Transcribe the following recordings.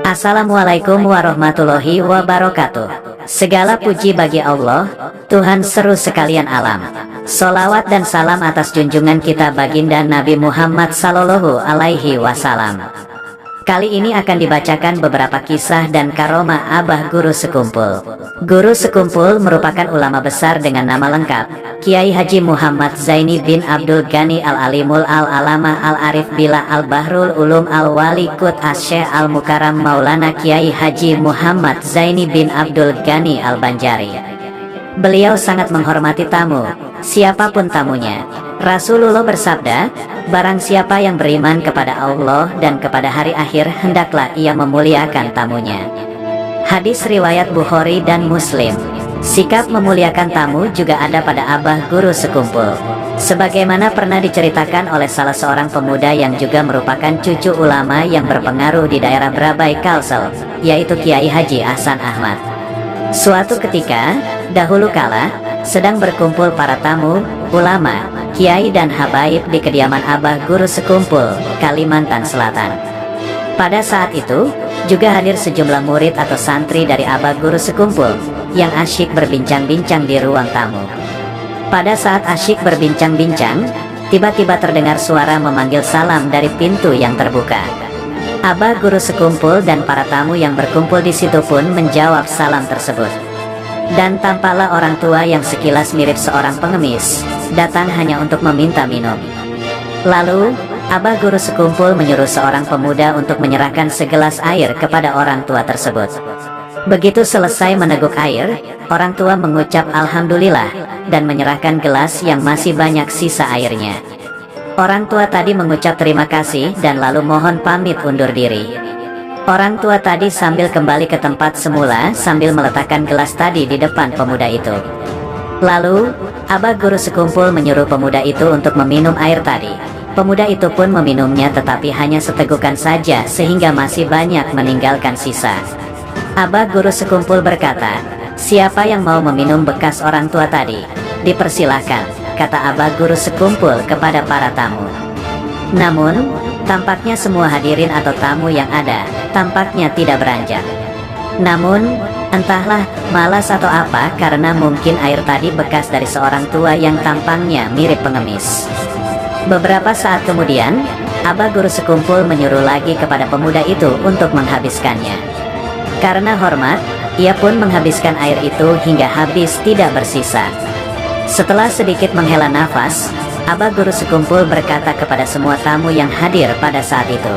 Assalamualaikum warahmatullahi wabarakatuh. Segala puji bagi Allah, Tuhan seru sekalian alam. Sholawat dan salam atas junjungan kita baginda Nabi Muhammad Sallallahu Alaihi Wasallam. Kali ini akan dibacakan beberapa kisah dan karomah Abah Guru Sekumpul. Guru Sekumpul merupakan ulama besar dengan nama lengkap Kiai Haji Muhammad Zaini bin Abdul Ghani Al-Alimul Al-Alama Al-Arif Bila Al-Bahrul Ulum Al-Wali Qut As-Syekh Al-Mukarram Maulana Kiai Haji Muhammad Zaini bin Abdul Ghani Al-Banjari. Beliau sangat menghormati tamu, siapapun tamunya. Rasulullah bersabda, barang siapa yang beriman kepada Allah dan kepada hari akhir, hendaklah ia memuliakan tamunya. Hadis riwayat Bukhari dan Muslim. Sikap memuliakan tamu juga ada pada Abah Guru Sekumpul. Sebagaimana pernah diceritakan oleh salah seorang pemuda yang juga merupakan cucu ulama yang berpengaruh di daerah Brabai Kalsel, yaitu Kiai Haji Ahsan Ahmad. Suatu ketika, dahulu kala, sedang berkumpul para tamu, ulama, kiai dan habaib di kediaman Abah Guru Sekumpul, Kalimantan Selatan. Pada saat itu, juga hadir sejumlah murid atau santri dari Abah Guru Sekumpul, yang asyik berbincang-bincang di ruang tamu. Pada saat asyik berbincang-bincang, tiba-tiba terdengar suara memanggil salam dari pintu yang terbuka. Abah Guru Sekumpul dan para tamu yang berkumpul di situ pun menjawab salam tersebut. Dan tampaklah orang tua yang sekilas mirip seorang pengemis, datang hanya untuk meminta minum. Lalu, Abah Guru Sekumpul menyuruh seorang pemuda untuk menyerahkan segelas air kepada orang tua tersebut. Begitu selesai meneguk air, orang tua mengucap Alhamdulillah, dan menyerahkan gelas yang masih banyak sisa airnya. Orang tua tadi mengucap terima kasih dan lalu mohon pamit undur diri. Orang tua tadi sambil kembali ke tempat semula sambil meletakkan gelas tadi di depan pemuda itu. Lalu, Abah Guru Sekumpul menyuruh pemuda itu untuk meminum air tadi. Pemuda itu pun meminumnya tetapi hanya setegukan saja sehingga masih banyak meninggalkan sisa. Abah Guru Sekumpul berkata, siapa yang mau meminum bekas orang tua tadi? Dipersilahkan, kata Abah Guru Sekumpul kepada para tamu. Namun, tampaknya semua hadirin atau tamu yang ada, tampaknya tidak beranjak. Namun, entahlah malas atau apa karena mungkin air tadi bekas dari seorang tua yang tampangnya mirip pengemis. Beberapa saat kemudian, Abah Guru Sekumpul menyuruh lagi kepada pemuda itu untuk menghabiskannya. Karena hormat, ia pun menghabiskan air itu hingga habis tidak bersisa. Setelah sedikit menghela nafas, Abah Guru Sekumpul berkata kepada semua tamu yang hadir pada saat itu,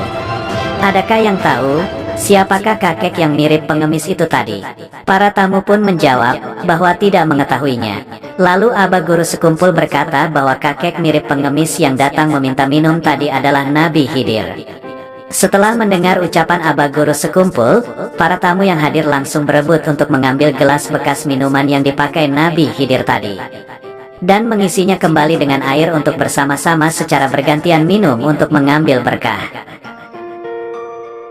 adakah yang tahu, siapakah kakek yang mirip pengemis itu tadi? Para tamu pun menjawab bahwa tidak mengetahuinya. Lalu Abah Guru Sekumpul berkata bahwa kakek mirip pengemis yang datang meminta minum tadi adalah Nabi Khidir. Setelah mendengar ucapan Abah Guru Sekumpul, para tamu yang hadir langsung berebut untuk mengambil gelas bekas minuman yang dipakai Nabi Khidir tadi, dan mengisinya kembali dengan air untuk bersama-sama secara bergantian minum untuk mengambil berkah.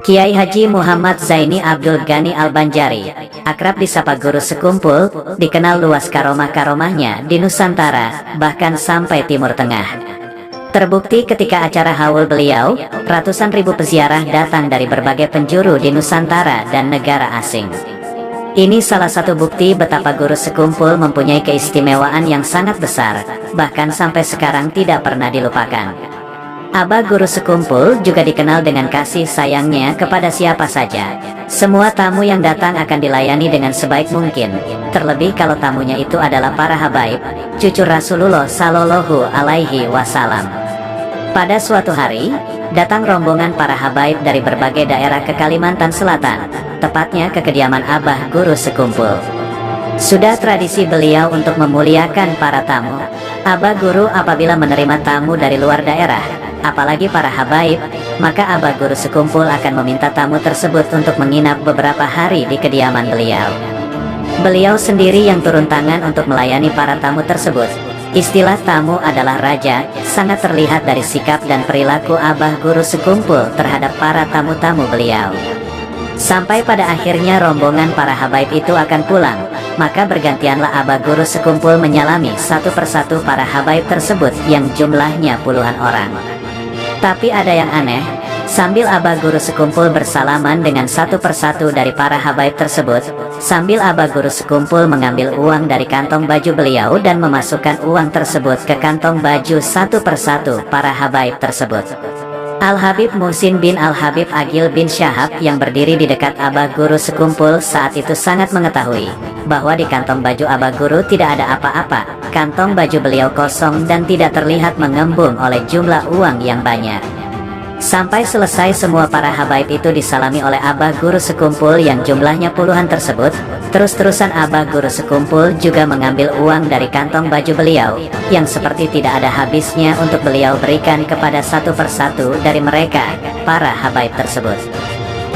Kiai Haji Muhammad Zaini Abdul Ghani Al-Banjari, akrab disapa Guru Sekumpul, dikenal luas karomah-karomahnya di Nusantara, bahkan sampai Timur Tengah. Terbukti ketika acara haul beliau, ratusan ribu peziarah datang dari berbagai penjuru di Nusantara dan negara asing. Ini salah satu bukti betapa Guru Sekumpul mempunyai keistimewaan yang sangat besar, bahkan sampai sekarang tidak pernah dilupakan. Abah Guru Sekumpul juga dikenal dengan kasih sayangnya kepada siapa saja. Semua tamu yang datang akan dilayani dengan sebaik mungkin, terlebih kalau tamunya itu adalah para habaib, cucu Rasulullah Sallallahu Alaihi Wasallam. Pada suatu hari, datang rombongan para habaib dari berbagai daerah ke Kalimantan Selatan, tepatnya ke kediaman Abah Guru Sekumpul. Sudah tradisi beliau untuk memuliakan para tamu. Abah Guru apabila menerima tamu dari luar daerah, apalagi para habaib, maka Abah Guru Sekumpul akan meminta tamu tersebut untuk menginap beberapa hari di kediaman beliau. Beliau sendiri yang turun tangan untuk melayani para tamu tersebut. Istilah tamu adalah raja, sangat terlihat dari sikap dan perilaku Abah Guru Sekumpul terhadap para tamu-tamu beliau. Sampai pada akhirnya rombongan para habaib itu akan pulang, maka bergantianlah Abah Guru Sekumpul menyalami satu persatu para habaib tersebut yang jumlahnya puluhan orang. Tapi ada yang aneh, Sambil Abah Guru sekumpul bersalaman dengan satu persatu dari para habaib tersebut, sambil Abah Guru sekumpul mengambil uang dari kantong baju beliau dan memasukkan uang tersebut ke kantong baju satu persatu para habaib tersebut. Al-Habib Muhsin bin Al-Habib Agil bin Syahab yang berdiri di dekat Abah Guru sekumpul saat itu sangat mengetahui bahwa di kantong baju Abah Guru tidak ada apa-apa. Kantong baju beliau kosong dan tidak terlihat mengembung oleh jumlah uang yang banyak. Sampai selesai semua para habaib itu disalami oleh Abah Guru sekumpul yang jumlahnya puluhan tersebut. Terus-terusan Abah Guru sekumpul juga mengambil uang dari kantong baju beliau yang seperti tidak ada habisnya untuk beliau berikan kepada satu persatu dari mereka, para habaib tersebut.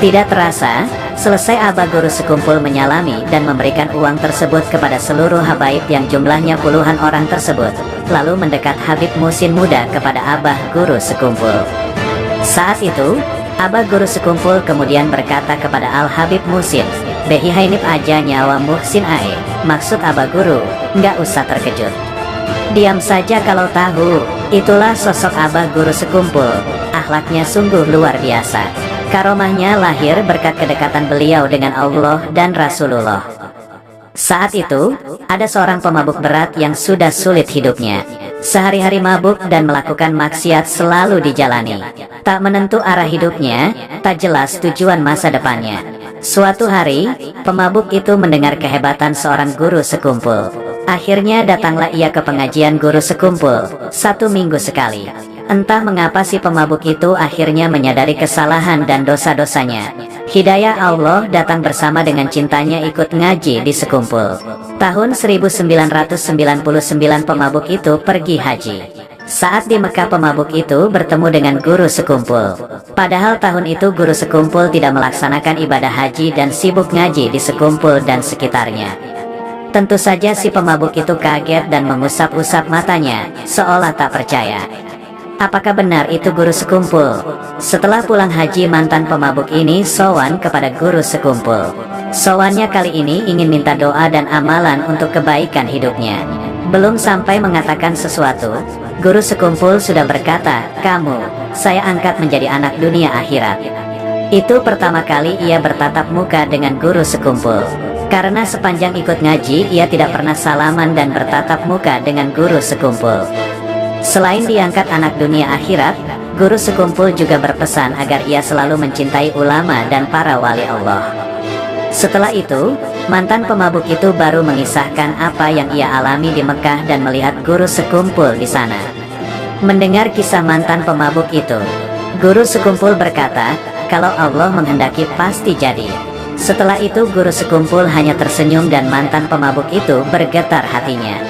Tidak terasa, selesai Abah Guru sekumpul menyalami dan memberikan uang tersebut kepada seluruh habaib yang jumlahnya puluhan orang tersebut, lalu mendekat Habib Muhsin muda kepada Abah Guru sekumpul. Saat itu, Abah Guru sekumpul kemudian berkata kepada Al-Habib Muhsin, "Behi hainip aja nyawa Muhsin ae." Maksud Abah Guru, nggak usah terkejut. Diam saja kalau tahu. Itulah sosok Abah Guru sekumpul. Akhlaknya sungguh luar biasa. Karomahnya lahir berkat kedekatan beliau dengan Allah dan Rasulullah. Saat itu, ada seorang pemabuk berat yang sudah sulit hidupnya. Sehari-hari mabuk dan melakukan maksiat selalu dijalani. Tak menentu arah hidupnya, tak jelas tujuan masa depannya. Suatu hari, pemabuk itu mendengar kehebatan seorang guru sekumpul. Akhirnya datanglah ia ke pengajian guru sekumpul, 1 minggu sekali. Entah mengapa si pemabuk itu akhirnya menyadari kesalahan dan dosa-dosanya. Hidayah Allah datang bersama dengan cintanya ikut ngaji di sekumpul. Tahun 1999 pemabuk itu pergi haji. Saat di Mekah pemabuk itu bertemu dengan guru sekumpul. Padahal tahun itu guru sekumpul tidak melaksanakan ibadah haji dan sibuk ngaji di sekumpul dan sekitarnya. Tentu saja si pemabuk itu kaget dan mengusap-usap matanya, seolah tak percaya. Apakah benar itu guru sekumpul? Setelah pulang haji, mantan pemabuk ini sowan kepada guru sekumpul. Sowannya kali ini ingin minta doa dan amalan untuk kebaikan hidupnya. Belum sampai mengatakan sesuatu, guru sekumpul sudah berkata, "Kamu, saya angkat menjadi anak dunia akhirat." Itu pertama kali ia bertatap muka dengan guru sekumpul. Karena sepanjang ikut ngaji, ia tidak pernah salaman dan bertatap muka dengan guru sekumpul. Selain diangkat anak dunia akhirat, guru sekumpul juga berpesan agar ia selalu mencintai ulama dan para wali Allah. Setelah itu, mantan pemabuk itu baru mengisahkan apa yang ia alami di Mekah dan melihat guru sekumpul di sana. Mendengar kisah mantan pemabuk itu, guru sekumpul berkata, "Kalau Allah menghendaki pasti jadi." Setelah itu guru sekumpul hanya tersenyum dan mantan pemabuk itu bergetar hatinya.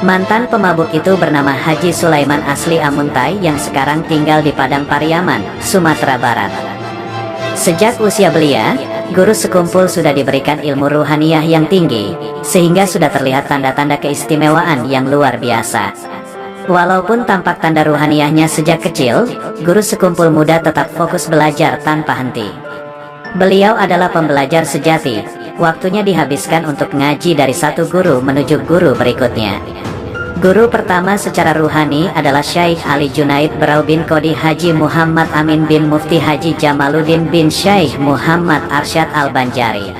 Mantan pemabuk itu bernama Haji Sulaiman asli Amuntai yang sekarang tinggal di Padang Pariaman, Sumatera Barat. Sejak usia belia, guru sekumpul sudah diberikan ilmu ruhaniyah yang tinggi, sehingga sudah terlihat tanda-tanda keistimewaan yang luar biasa. Walaupun tampak tanda ruhaniyahnya sejak kecil, guru sekumpul muda tetap fokus belajar tanpa henti. Beliau adalah pembelajar sejati. Waktunya dihabiskan untuk ngaji dari satu guru menuju guru berikutnya. Guru pertama secara ruhani adalah Syekh Ali Junaid Berau bin Kodi Haji Muhammad Amin bin Mufti Haji Jamaluddin bin Syekh Muhammad Arsyad Al-Banjari.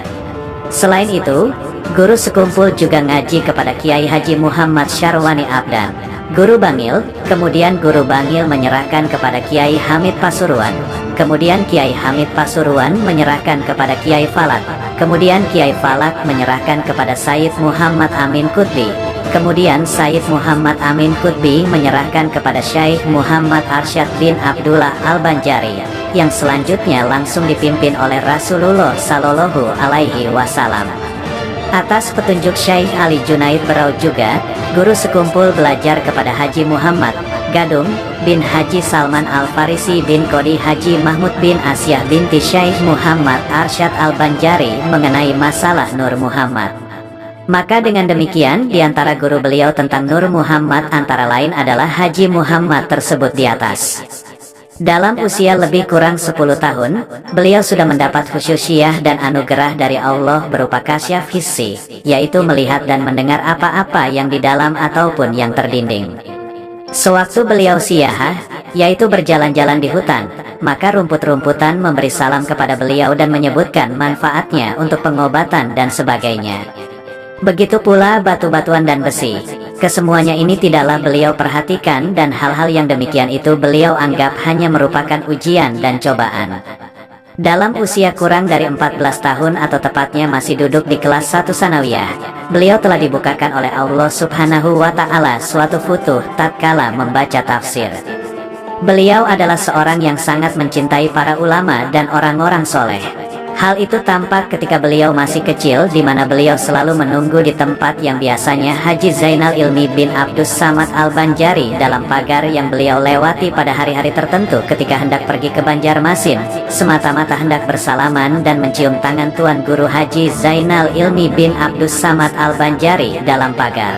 Selain itu, guru sekumpul juga ngaji kepada Kiai Haji Muhammad Syarwani Abdan, Guru Bangil. Kemudian Guru Bangil menyerahkan kepada Kiai Hamid Pasuruan. Kemudian Kiai Hamid Pasuruan menyerahkan kepada Kiai Falak. Kemudian Kiai Falak menyerahkan kepada Sayyid Muhammad Amin Qutbi. Kemudian Sayyid Muhammad Amin Qutbi menyerahkan kepada Syekh Muhammad Arsyad bin Abdullah Al-Banjari, yang selanjutnya langsung dipimpin oleh Rasulullah Sallallahu Alaihi Wasallam. Atas petunjuk Syekh Ali Junaid Berau juga, guru sekumpul belajar kepada Haji Muhammad Gadung bin Haji Salman Al-Farisi bin Kodi Haji Mahmud bin Asyah binti Syekh Muhammad Arsyad Al-Banjari mengenai masalah Nur Muhammad. Maka dengan demikian, di antara guru beliau tentang Nur Muhammad antara lain adalah Haji Muhammad tersebut di atas. Dalam usia lebih kurang 10 tahun, beliau sudah mendapat khususiyah dan anugerah dari Allah berupa kasyaf hissi, yaitu melihat dan mendengar apa-apa yang di dalam ataupun yang terdinding. Sewaktu beliau siyahah, yaitu berjalan-jalan di hutan, maka rumput-rumputan memberi salam kepada beliau dan menyebutkan manfaatnya untuk pengobatan dan sebagainya. Begitu pula batu-batuan dan besi. Kesemuanya ini tidaklah beliau perhatikan, dan hal-hal yang demikian itu beliau anggap hanya merupakan ujian dan cobaan. Dalam usia kurang dari 14 tahun atau tepatnya masih duduk di kelas 1 sanawiyah, beliau telah dibukakan oleh Allah Subhanahu wa Ta'ala suatu futuh tatkala membaca tafsir. Beliau adalah seorang yang sangat mencintai para ulama dan orang-orang soleh. Hal itu tampak ketika beliau masih kecil, di mana beliau selalu menunggu di tempat yang biasanya Haji Zainal Ilmi bin Abdus Samad Al-Banjari dalam pagar yang beliau lewati pada hari-hari tertentu ketika hendak pergi ke Banjarmasin, semata-mata hendak bersalaman dan mencium tangan Tuan Guru Haji Zainal Ilmi bin Abdus Samad Al-Banjari dalam pagar.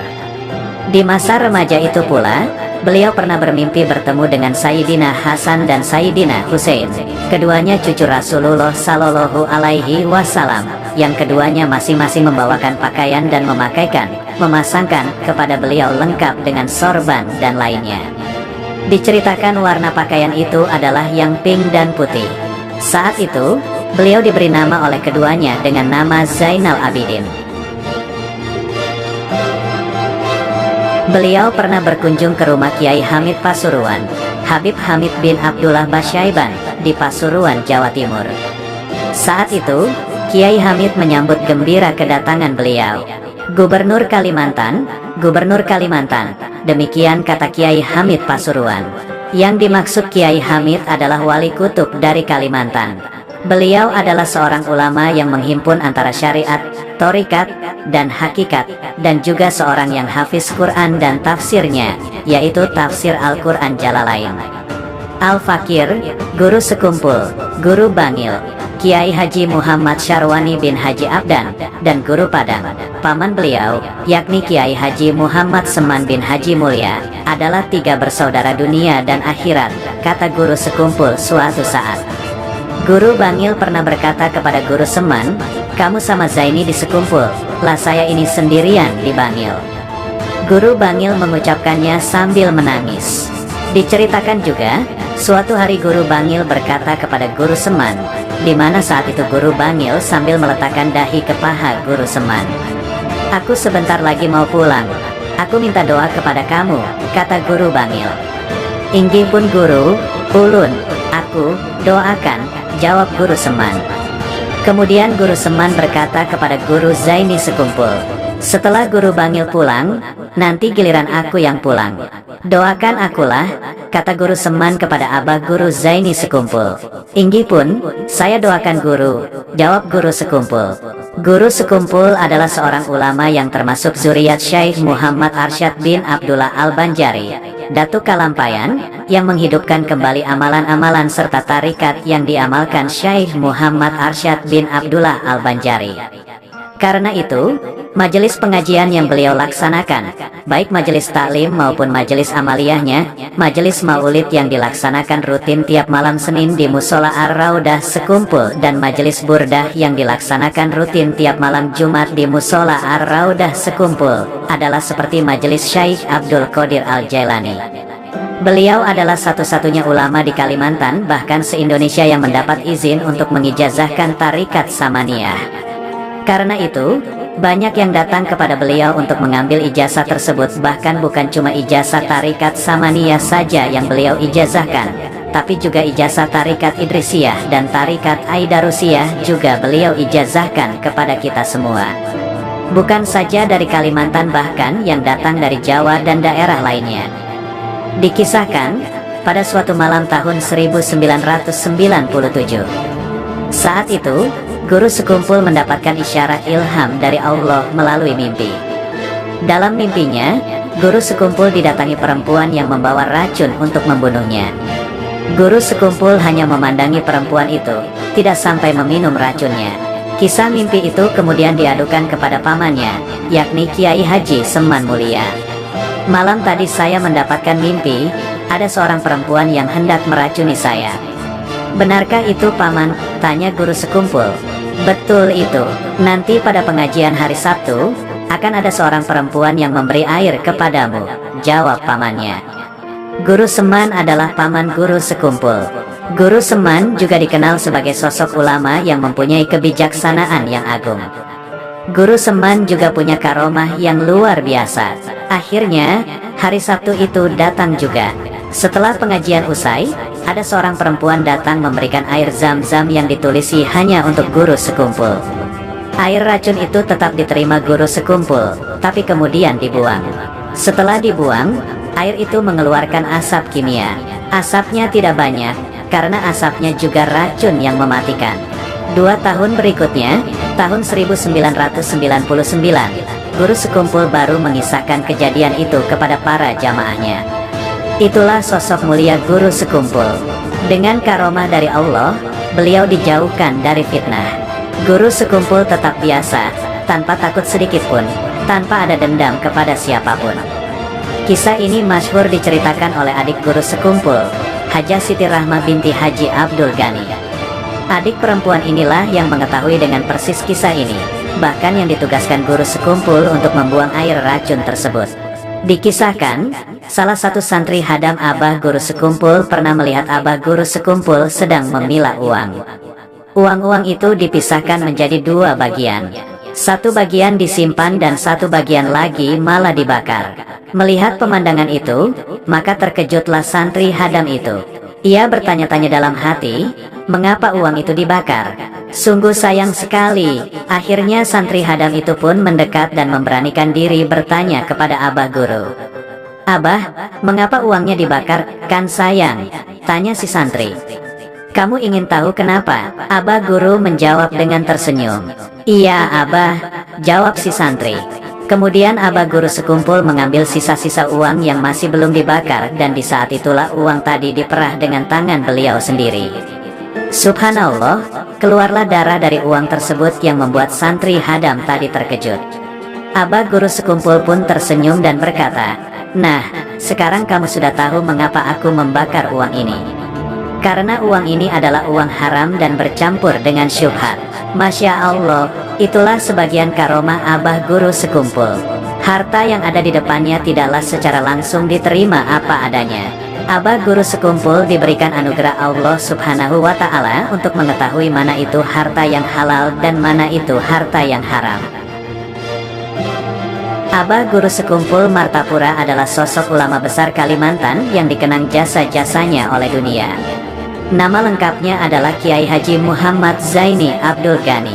Di masa remaja itu pula, beliau pernah bermimpi bertemu dengan Sayyidina Hasan dan Sayyidina Husain, keduanya cucu Rasulullah Sallallahu Alaihi Wasallam, yang keduanya masing-masing membawakan pakaian dan memasangkan kepada beliau lengkap dengan sorban dan lainnya. Diceritakan warna pakaian itu adalah yang pink dan putih. Saat itu, beliau diberi nama oleh keduanya dengan nama Zainal Abidin. Beliau pernah berkunjung ke rumah Kiai Hamid Pasuruan, Habib Hamid bin Abdullah Basyaiban, di Pasuruan, Jawa Timur. Saat itu, Kiai Hamid menyambut gembira kedatangan beliau. Gubernur Kalimantan, demikian kata Kiai Hamid Pasuruan. Yang dimaksud Kiai Hamid adalah wali kutub dari Kalimantan. Beliau adalah seorang ulama yang menghimpun antara syariat, thorikat, dan hakikat, dan juga seorang yang hafiz Quran dan tafsirnya, yaitu tafsir Al-Quran Jalalain. Al-Fakir, guru sekumpul, guru bangil, Kiai Haji Muhammad Syarwani bin Haji Abdan, dan guru Padang, paman beliau, yakni Kiai Haji Muhammad Seman bin Haji Mulya, adalah 3 bersaudara dunia dan akhirat, kata guru sekumpul suatu saat. Guru Bangil pernah berkata kepada Guru Seman, "Kamu sama Zaini di sekumpul, lah saya ini sendirian di Bangil." Guru Bangil mengucapkannya sambil menangis. Diceritakan juga, suatu hari Guru Bangil berkata kepada Guru Seman, di mana saat itu Guru Bangil sambil meletakkan dahi ke paha Guru Seman. "Aku sebentar lagi mau pulang. Aku minta doa kepada kamu," kata Guru Bangil. "Inggih pun Guru, ulun, aku doakan," jawab Guru Seman. Kemudian Guru Seman berkata kepada Guru Zaini sekumpul, "Setelah Guru Bangil pulang, nanti giliran aku yang pulang. Doakan akulah," kata Guru Seman kepada Abah Guru Zaini sekumpul. "Inggih pun, saya doakan Guru," jawab Guru sekumpul. Guru sekumpul adalah seorang ulama yang termasuk zuriat Syekh Muhammad Arsyad bin Abdullah Al-Banjari, Datuk Kalampayan, yang menghidupkan kembali amalan-amalan serta tarikat yang diamalkan Syekh Muhammad Arsyad bin Abdullah Al-Banjari. Karena itu, majelis pengajian yang beliau laksanakan, baik majelis taklim maupun majelis amaliyahnya, majelis maulid yang dilaksanakan rutin tiap malam Senin di Musola Ar-Raudah sekumpul, dan majelis burdah yang dilaksanakan rutin tiap malam Jumat di Musola Ar-Raudah sekumpul, adalah seperti majelis Syekh Abdul Qadir Al-Jailani. Beliau adalah satu-satunya ulama di Kalimantan, bahkan se-Indonesia, yang mendapat izin untuk mengijazahkan tarikat Samaniyah. Karena itu, banyak yang datang kepada beliau untuk mengambil ijazah tersebut. Bahkan bukan cuma ijazah tarikat Samaniyah saja yang beliau ijazahkan, tapi juga ijazah tarikat Idrisiyah dan tarikat Aidarusiyah juga beliau ijazahkan kepada kita semua. Bukan saja dari Kalimantan, bahkan yang datang dari Jawa dan daerah lainnya. Dikisahkan, pada suatu malam tahun 1997, saat itu, Guru sekumpul mendapatkan isyarat ilham dari Allah melalui mimpi. Dalam mimpinya, Guru sekumpul didatangi perempuan yang membawa racun untuk membunuhnya. Guru sekumpul hanya memandangi perempuan itu, tidak sampai meminum racunnya. Kisah mimpi itu kemudian diadukan kepada pamannya, yakni Kiai Haji Seman Mulia. "Malam tadi saya mendapatkan mimpi, ada seorang perempuan yang hendak meracuni saya." "Benarkah itu, Paman?" tanya Guru sekumpul. "Betul itu. Nanti pada pengajian hari Sabtu, akan ada seorang perempuan yang memberi air kepadamu," jawab pamannya. Guru Seman adalah paman Guru sekumpul. Guru Seman juga dikenal sebagai sosok ulama yang mempunyai kebijaksanaan yang agung. Guru Seman juga punya karomah yang luar biasa. Akhirnya, hari Sabtu itu datang juga. Setelah pengajian usai, ada seorang perempuan datang memberikan air zam-zam yang ditulisi hanya untuk guru sekumpul. Air racun itu tetap diterima guru sekumpul, tapi kemudian dibuang. Setelah dibuang, air itu mengeluarkan asap kimia. Asapnya tidak banyak, karena asapnya juga racun yang mematikan. 2 tahun berikutnya, tahun 1999, guru sekumpul baru mengisahkan kejadian itu kepada para jamaahnya. Itulah sosok mulia guru sekumpul. Dengan karomah dari Allah, beliau dijauhkan dari fitnah. Guru sekumpul tetap biasa, tanpa takut sedikit pun, tanpa ada dendam kepada siapapun. Kisah ini masyhur diceritakan oleh adik guru sekumpul, Hajah Siti Rahma binti Haji Abdul Ghani. Adik perempuan inilah yang mengetahui dengan persis kisah ini, bahkan yang ditugaskan guru sekumpul untuk membuang air racun tersebut. Dikisahkan, salah satu santri hadam abah guru sekumpul pernah melihat abah guru sekumpul sedang memilah uang. Uang-uang itu dipisahkan menjadi 2 bagian. Satu bagian disimpan dan satu bagian lagi malah dibakar. Melihat pemandangan itu, maka terkejutlah santri hadam itu. Ia bertanya-tanya dalam hati, mengapa uang itu dibakar? Sungguh sayang sekali. Akhirnya santri hadam itu pun mendekat dan memberanikan diri bertanya kepada abah guru. "Abah, mengapa uangnya dibakar? Kan sayang," tanya si santri. "Kamu ingin tahu kenapa?" Abah guru menjawab dengan tersenyum. "Iya abah," jawab si santri. Kemudian abah guru sekumpul mengambil sisa-sisa uang yang masih belum dibakar, dan di saat itulah uang tadi diperah dengan tangan beliau sendiri. Subhanallah, keluarlah darah dari uang tersebut yang membuat santri hadam tadi terkejut. Abah guru sekumpul pun tersenyum dan berkata, "Nah, sekarang kamu sudah tahu mengapa aku membakar uang ini. Karena uang ini adalah uang haram dan bercampur dengan syubhat." Masya Allah, itulah sebagian karomah abah guru sekumpul. Harta yang ada di depannya tidaklah secara langsung diterima apa adanya. Abah guru sekumpul diberikan anugerah Allah Subhanahu wa Ta'ala untuk mengetahui mana itu harta yang halal dan mana itu harta yang haram. Abah guru sekumpul Martapura adalah sosok ulama besar Kalimantan yang dikenang jasa-jasanya oleh dunia. Nama lengkapnya adalah Kiai Haji Muhammad Zaini Abdul Ghani.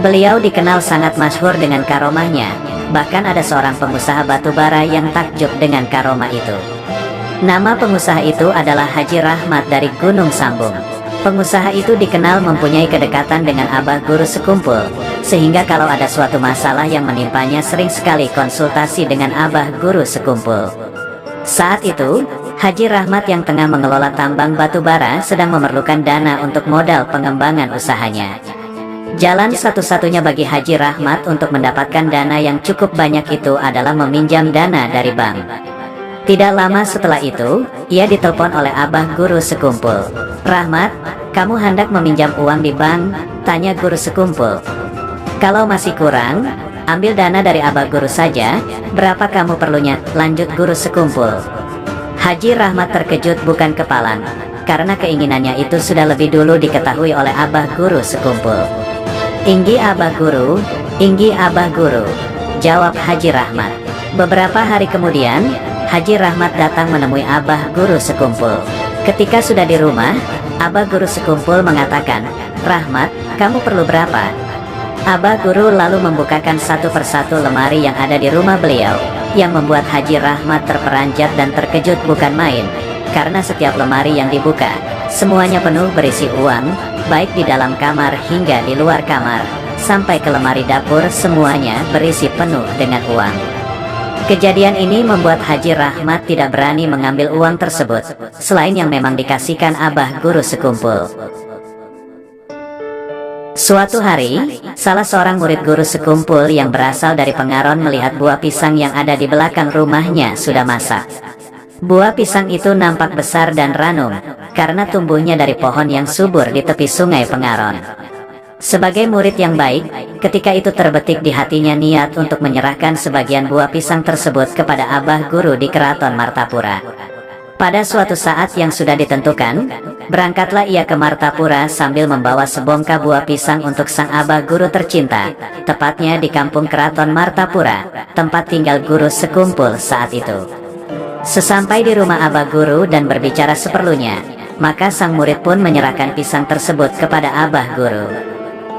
Beliau dikenal sangat masyhur dengan karomahnya, bahkan ada seorang pengusaha batubara yang takjub dengan karomah itu. Nama pengusaha itu adalah Haji Rahmat dari Gunung Sambung. Pengusaha itu dikenal mempunyai kedekatan dengan abah guru sekumpul, sehingga kalau ada suatu masalah yang menimpanya sering sekali konsultasi dengan abah guru sekumpul. Saat itu, Haji Rahmat yang tengah mengelola tambang batubara sedang memerlukan dana untuk modal pengembangan usahanya. Jalan satu-satunya bagi Haji Rahmat untuk mendapatkan dana yang cukup banyak itu adalah meminjam dana dari bank. Tidak lama setelah itu, ia ditelepon oleh abah guru sekumpul. "Rahmat, kamu hendak meminjam uang di bank?" tanya guru sekumpul. "Kalau masih kurang, ambil dana dari abah guru saja. Berapa kamu perlunya?" lanjut guru sekumpul. Haji Rahmat terkejut bukan kepalang, karena keinginannya itu sudah lebih dulu diketahui oleh abah guru sekumpul. "Inggi abah guru, inggi abah guru," jawab Haji Rahmat. Beberapa hari kemudian, Haji Rahmat datang menemui abah guru sekumpul. Ketika sudah di rumah, abah guru sekumpul mengatakan, "Rahmat, kamu perlu berapa?" Abah guru lalu membukakan satu persatu lemari yang ada di rumah beliau, yang membuat Haji Rahmat terperanjat dan terkejut bukan main, karena setiap lemari yang dibuka, semuanya penuh berisi uang, baik di dalam kamar hingga di luar kamar, sampai ke lemari dapur semuanya berisi penuh dengan uang. Kejadian ini membuat Haji Rahmat tidak berani mengambil uang tersebut, selain yang memang dikasihkan abah guru sekumpul. Suatu hari, salah seorang murid guru sekumpul yang berasal dari Pengaron melihat buah pisang yang ada di belakang rumahnya sudah masak. Buah pisang itu nampak besar dan ranum, karena tumbuhnya dari pohon yang subur di tepi sungai Pengaron. Sebagai murid yang baik, ketika itu terbetik di hatinya niat untuk menyerahkan sebagian buah pisang tersebut kepada abah guru di Keraton Martapura. Pada suatu saat yang sudah ditentukan, berangkatlah ia ke Martapura sambil membawa sebongkah buah pisang untuk sang abah guru tercinta, tepatnya di kampung keraton Martapura, tempat tinggal guru sekumpul saat itu. Sesampai di rumah abah guru dan berbicara seperlunya, maka sang murid pun menyerahkan pisang tersebut kepada abah guru.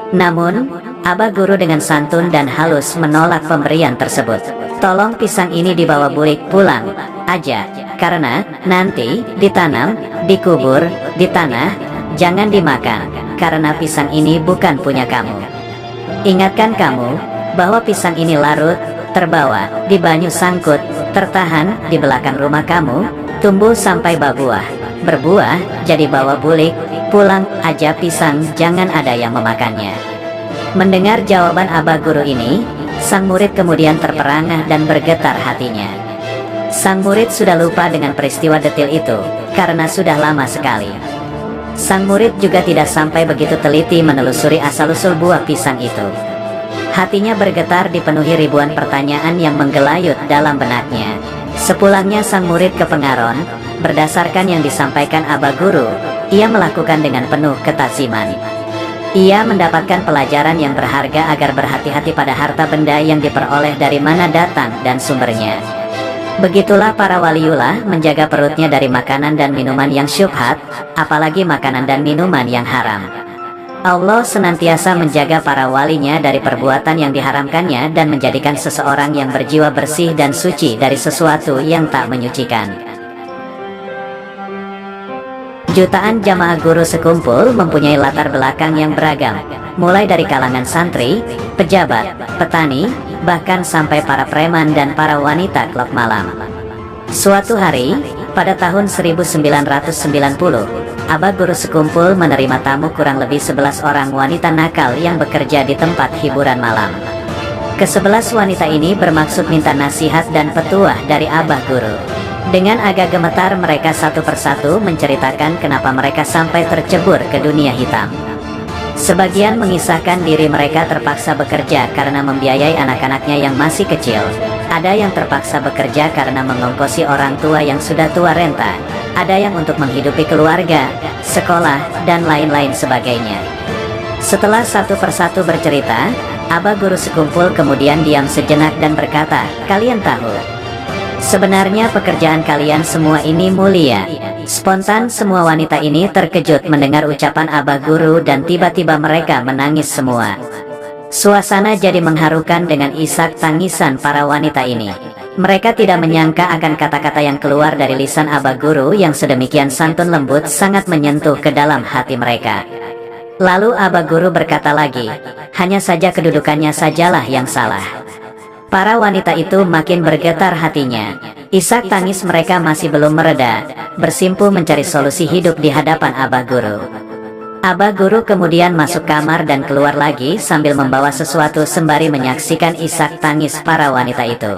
Namun, abah guru dengan santun dan halus menolak pemberian tersebut. Tolong pisang ini dibawa bulik pulang aja, karena nanti ditanam, dikubur, di tanah, jangan dimakan, karena pisang ini bukan punya kamu. Ingatkan kamu, bahwa pisang ini larut, terbawa, di banyu sangkut, tertahan, di belakang rumah kamu, tumbuh sampai berbuah, jadi bawa bulik, pulang aja pisang, jangan ada yang memakannya. Mendengar jawaban abah guru ini, sang murid kemudian terperangah dan bergetar hatinya. Sang murid sudah lupa dengan peristiwa detil itu, karena sudah lama sekali. Sang murid juga tidak sampai begitu teliti menelusuri asal-usul buah pisang itu. Hatinya bergetar dipenuhi ribuan pertanyaan yang menggelayut dalam benaknya. Sepulangnya sang murid ke Pengaron, berdasarkan yang disampaikan abah guru, ia melakukan dengan penuh ketaziman. Ia mendapatkan pelajaran yang berharga agar berhati-hati pada harta benda yang diperoleh dari mana datang dan sumbernya. Begitulah para waliullah menjaga perutnya dari makanan dan minuman yang syubhat, apalagi makanan dan minuman yang haram. Allah senantiasa menjaga para walinya dari perbuatan yang diharamkannya dan menjadikan seseorang yang berjiwa bersih dan suci dari sesuatu yang tak menyucikan. Jutaan jamaah guru sekumpul mempunyai latar belakang yang beragam, mulai dari kalangan santri, pejabat, petani, bahkan sampai para preman dan para wanita klub malam. Suatu hari, pada tahun 1990, abah guru sekumpul menerima tamu kurang lebih 11 orang wanita nakal yang bekerja di tempat hiburan malam. Ke-11 wanita ini bermaksud minta nasihat dan petuah dari abah guru. Dengan agak gemetar mereka satu persatu menceritakan kenapa mereka sampai tercebur ke dunia hitam. Sebagian mengisahkan diri mereka terpaksa bekerja karena membiayai anak-anaknya yang masih kecil. Ada yang terpaksa bekerja karena mengongkosi orang tua yang sudah tua renta. Ada yang untuk menghidupi keluarga, sekolah, dan lain-lain sebagainya. Setelah satu persatu bercerita, abah guru sekumpul kemudian diam sejenak dan berkata, "Kalian tahu, sebenarnya pekerjaan kalian semua ini mulia." Spontan semua wanita ini terkejut mendengar ucapan abah guru dan tiba-tiba mereka menangis semua. Suasana jadi mengharukan dengan isak tangisan para wanita ini. Mereka tidak menyangka akan kata-kata yang keluar dari lisan abah guru yang sedemikian santun lembut sangat menyentuh ke dalam hati mereka. Lalu abah guru berkata lagi, "Hanya saja kedudukannya sajalah yang salah." Para wanita itu makin bergetar hatinya. Isak tangis mereka masih belum mereda, bersimpuh mencari solusi hidup di hadapan abah guru. Abah guru kemudian masuk kamar dan keluar lagi sambil membawa sesuatu sembari menyaksikan isak tangis para wanita itu.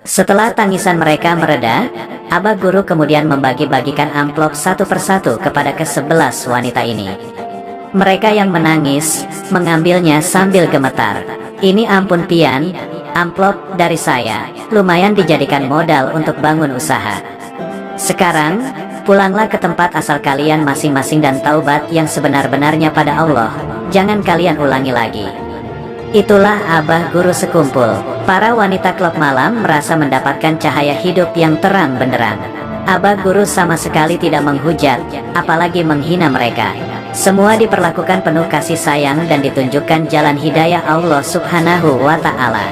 Setelah tangisan mereka mereda, abah guru kemudian membagi-bagikan amplop satu persatu kepada ke-11 wanita ini. Mereka yang menangis, mengambilnya sambil gemetar. "Ini ampun pian, amplop dari saya, lumayan dijadikan modal untuk bangun usaha. Sekarang, pulanglah ke tempat asal kalian masing-masing dan taubat yang sebenar-benarnya pada Allah, jangan kalian ulangi lagi." Itulah abah guru sekumpul. Para wanita klub malam merasa mendapatkan cahaya hidup yang terang benderang. Abah guru sama sekali tidak menghujat, apalagi menghina mereka. Semua diperlakukan penuh kasih sayang dan ditunjukkan jalan hidayah Allah Subhanahu wa Ta'ala.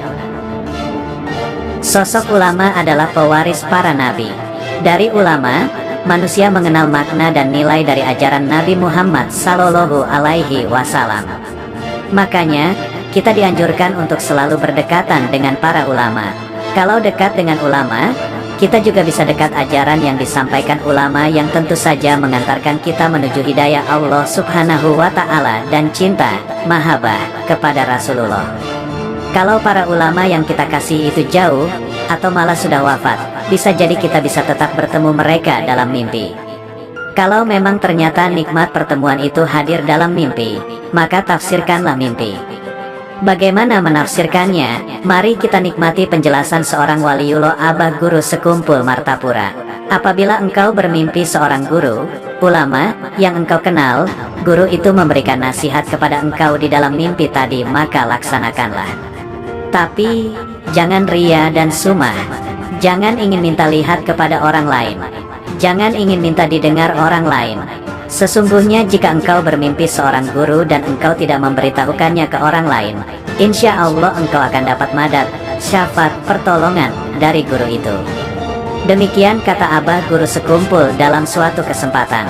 Sosok ulama adalah pewaris para nabi. Dari ulama, manusia mengenal makna dan nilai dari ajaran Nabi Muhammad Sallallahu Alaihi Wasallam. Makanya, kita dianjurkan untuk selalu berdekatan dengan para ulama. Kalau dekat dengan ulama, kita juga bisa dekat ajaran yang disampaikan ulama yang tentu saja mengantarkan kita menuju hidayah Allah Subhanahu wa Ta'ala dan cinta, mahabbah kepada Rasulullah. Kalau para ulama yang kita kasih itu jauh, atau malah sudah wafat, bisa jadi kita bisa tetap bertemu mereka dalam mimpi. Kalau memang ternyata nikmat pertemuan itu hadir dalam mimpi, maka tafsirkanlah mimpi. Bagaimana menafsirkannya? Mari kita nikmati penjelasan seorang waliullah abah guru sekumpul Martapura. Apabila engkau bermimpi seorang guru, ulama, yang engkau kenal, guru itu memberikan nasihat kepada engkau di dalam mimpi tadi, maka laksanakanlah. Tapi, jangan ria dan sumah. Jangan ingin minta lihat kepada orang lain. Jangan ingin minta didengar orang lain. Sesungguhnya jika engkau bermimpi seorang guru dan engkau tidak memberitahukannya ke orang lain, insya Allah engkau akan dapat madad, syafaat, pertolongan dari guru itu. Demikian kata Abah Guru Sekumpul dalam suatu kesempatan.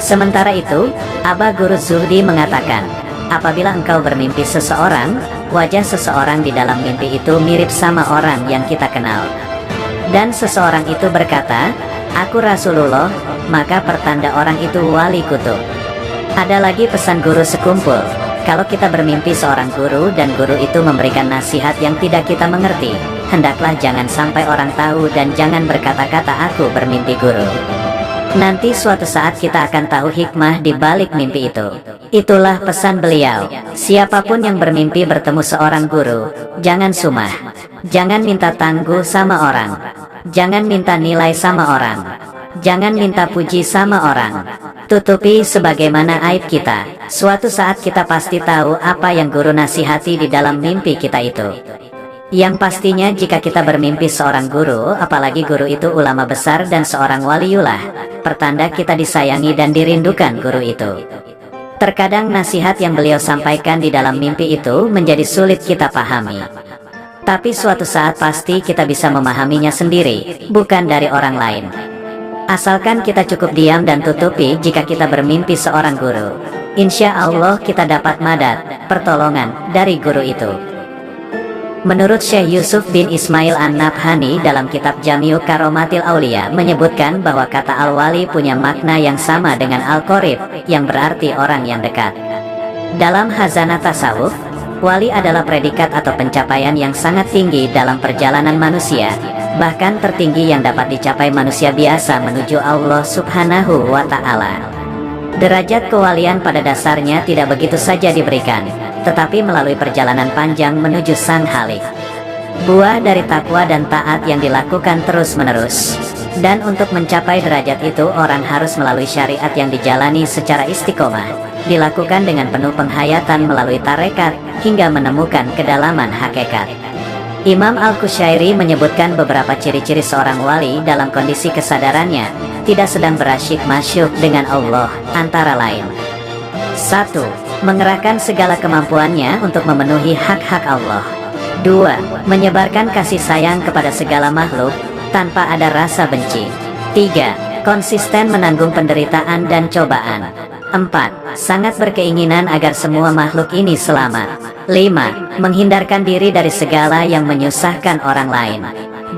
Sementara itu, Abah Guru Zuhdi mengatakan, apabila engkau bermimpi seseorang, wajah seseorang di dalam mimpi itu mirip sama orang yang kita kenal. Dan seseorang itu berkata, aku Rasulullah, maka pertanda orang itu wali kutub. Ada lagi pesan Guru Sekumpul, kalau kita bermimpi seorang guru dan guru itu memberikan nasihat yang tidak kita mengerti, hendaklah jangan sampai orang tahu dan jangan berkata-kata aku bermimpi guru. Nanti suatu saat kita akan tahu hikmah di balik mimpi itu. Itulah pesan beliau, siapapun yang bermimpi bertemu seorang guru, jangan sumah. Jangan minta tangguh sama orang. Jangan minta nilai sama orang. Jangan minta puji sama orang. Tutupi sebagaimana aib kita. Suatu saat kita pasti tahu apa yang guru nasihati di dalam mimpi kita itu. Yang pastinya jika kita bermimpi seorang guru, apalagi guru itu ulama besar dan seorang waliullah, pertanda kita disayangi dan dirindukan guru itu. Terkadang nasihat yang beliau sampaikan di dalam mimpi itu menjadi sulit kita pahami. Tapi suatu saat pasti kita bisa memahaminya sendiri, bukan dari orang lain. Asalkan kita cukup diam dan tutupi jika kita bermimpi seorang guru. Insya Allah kita dapat madad, pertolongan dari guru itu. Menurut Syekh Yusuf bin Ismail An-Nabhani dalam kitab Jami'u Karomatil Aulia menyebutkan bahwa kata al-wali punya makna yang sama dengan al-qorib, yang berarti orang yang dekat. Dalam Hazanah Tasawuf, wali adalah predikat atau pencapaian yang sangat tinggi dalam perjalanan manusia, bahkan tertinggi yang dapat dicapai manusia biasa menuju Allah Subhanahu wa Ta'ala. Derajat kewalian pada dasarnya tidak begitu saja diberikan, tetapi melalui perjalanan panjang menuju Sang Halik. Buah dari takwa dan taat yang dilakukan terus-menerus. Dan untuk mencapai derajat itu orang harus melalui syariat yang dijalani secara istiqomah, dilakukan dengan penuh penghayatan melalui tarekat, hingga menemukan kedalaman hakikat. Imam Al-Qushairi menyebutkan beberapa ciri-ciri seorang wali dalam kondisi kesadarannya tidak sedang berasyik masyuk dengan Allah, antara lain: 1. Mengerahkan segala kemampuannya untuk memenuhi hak-hak Allah. 2. Menyebarkan kasih sayang kepada segala makhluk, tanpa ada rasa benci. 3. Konsisten menanggung penderitaan dan cobaan. 4. Sangat berkeinginan agar semua makhluk ini selamat. 5. Menghindarkan diri dari segala yang menyusahkan orang lain.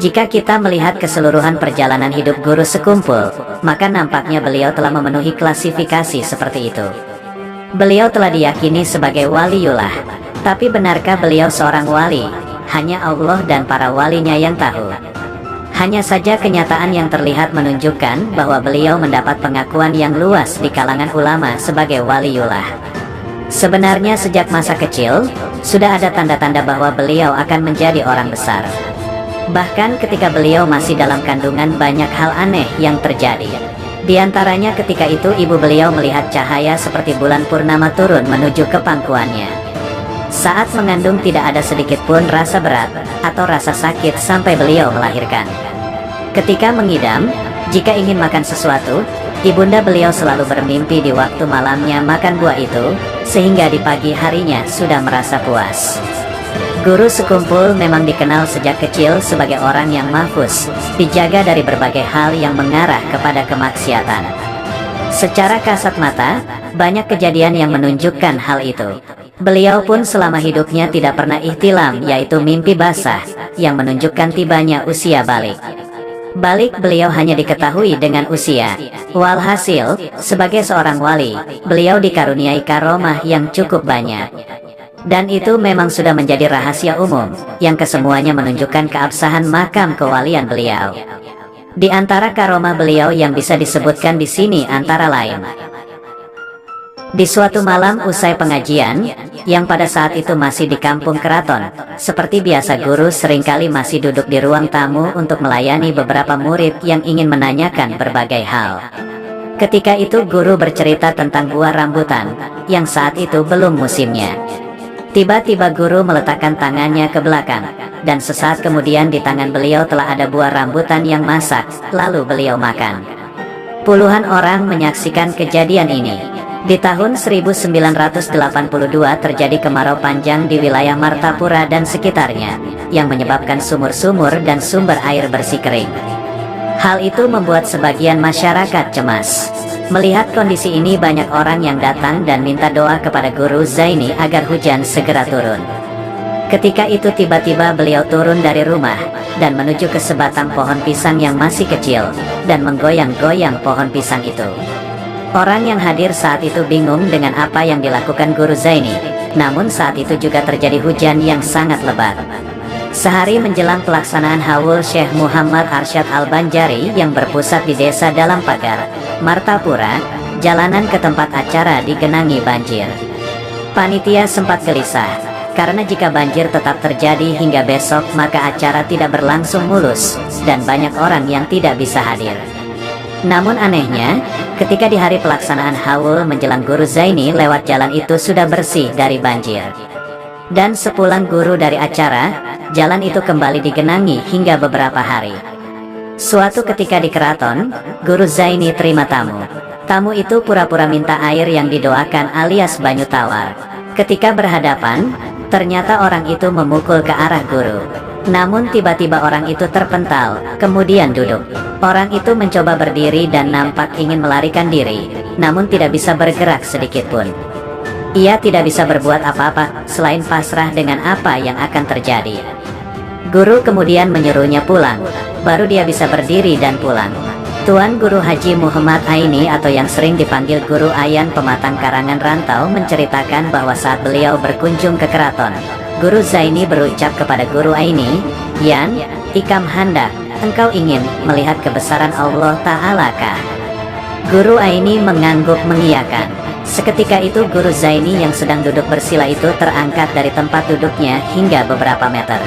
Jika kita melihat keseluruhan perjalanan hidup Guru Sekumpul, maka nampaknya beliau telah memenuhi klasifikasi seperti itu. Beliau telah diyakini sebagai waliullah. Tapi benarkah beliau seorang wali? Hanya Allah dan para walinya yang tahu. Hanya saja kenyataan yang terlihat menunjukkan bahwa beliau mendapat pengakuan yang luas di kalangan ulama sebagai waliullah. Sebenarnya sejak masa kecil, sudah ada tanda-tanda bahwa beliau akan menjadi orang besar. Bahkan ketika beliau masih dalam kandungan banyak hal aneh yang terjadi. Di antaranya ketika itu ibu beliau melihat cahaya seperti bulan purnama turun menuju ke pangkuannya. Saat mengandung tidak ada sedikit pun rasa berat atau rasa sakit sampai beliau melahirkan. Ketika mengidam, jika ingin makan sesuatu, ibunda beliau selalu bermimpi di waktu malamnya makan buah itu, sehingga di pagi harinya sudah merasa puas. Guru Sekumpul memang dikenal sejak kecil sebagai orang yang mahfuz, dijaga dari berbagai hal yang mengarah kepada kemaksiatan. Secara kasat mata, banyak kejadian yang menunjukkan hal itu. Beliau pun selama hidupnya tidak pernah ihtilam, yaitu mimpi basah, yang menunjukkan tibanya usia balik. Balik beliau hanya diketahui dengan usia. Walhasil, sebagai seorang wali, beliau dikaruniai karomah yang cukup banyak. Dan itu memang sudah menjadi rahasia umum, yang kesemuanya menunjukkan keabsahan makam kewalian beliau. Di antara karomah beliau yang bisa disebutkan di sini antara lain: Di suatu malam usai pengajian, yang pada saat itu masih di kampung keraton, seperti biasa guru seringkali masih duduk di ruang tamu untuk melayani beberapa murid yang ingin menanyakan berbagai hal. Ketika itu guru bercerita tentang buah rambutan, yang saat itu belum musimnya. Tiba-tiba guru meletakkan tangannya ke belakang, dan sesaat kemudian di tangan beliau telah ada buah rambutan yang masak, lalu beliau makan. Puluhan orang menyaksikan kejadian ini. Di tahun 1982 terjadi kemarau panjang di wilayah Martapura dan sekitarnya, yang menyebabkan sumur-sumur dan sumber air bersih kering. Hal itu membuat sebagian masyarakat cemas. Melihat kondisi ini banyak orang yang datang dan minta doa kepada Guru Zaini agar hujan segera turun. Ketika itu tiba-tiba beliau turun dari rumah, dan menuju ke sebatang pohon pisang yang masih kecil, dan menggoyang-goyang pohon pisang itu. Orang yang hadir saat itu bingung dengan apa yang dilakukan Guru Zaini, namun saat itu juga terjadi hujan yang sangat lebat. Sehari menjelang pelaksanaan haul Syekh Muhammad Arsyad Al-Banjari yang berpusat di desa Dalam Pagar, Martapura, jalanan ke tempat acara digenangi banjir. Panitia sempat gelisah, karena jika banjir tetap terjadi hingga besok maka acara tidak berlangsung mulus, dan banyak orang yang tidak bisa hadir. Namun anehnya, ketika di hari pelaksanaan haul menjelang Guru Zaini lewat jalan itu sudah bersih dari banjir. Dan sepulang guru dari acara, jalan itu kembali digenangi hingga beberapa hari. Suatu ketika di keraton, Guru Zaini terima tamu. Tamu itu pura-pura minta air yang didoakan alias banyu tawar. Ketika berhadapan, ternyata orang itu memukul ke arah guru. Namun tiba-tiba orang itu terpental, kemudian duduk. Orang itu mencoba berdiri dan nampak ingin melarikan diri, namun tidak bisa bergerak sedikit pun. Ia tidak bisa berbuat apa-apa, selain pasrah dengan apa yang akan terjadi. Guru kemudian menyuruhnya pulang, baru dia bisa berdiri dan pulang. Tuan Guru Haji Muhammad Aini atau yang sering dipanggil Guru Ayan Pematang Karangan Rantau menceritakan bahwa saat beliau berkunjung ke keraton, Guru Zaini berucap kepada Guru Aini, "Yan, ikam hendak, engkau ingin melihat kebesaran Allah Ta'ala kah?" Guru Aini mengangguk mengiyakan. Seketika itu Guru Zaini yang sedang duduk bersila itu terangkat dari tempat duduknya hingga beberapa meter.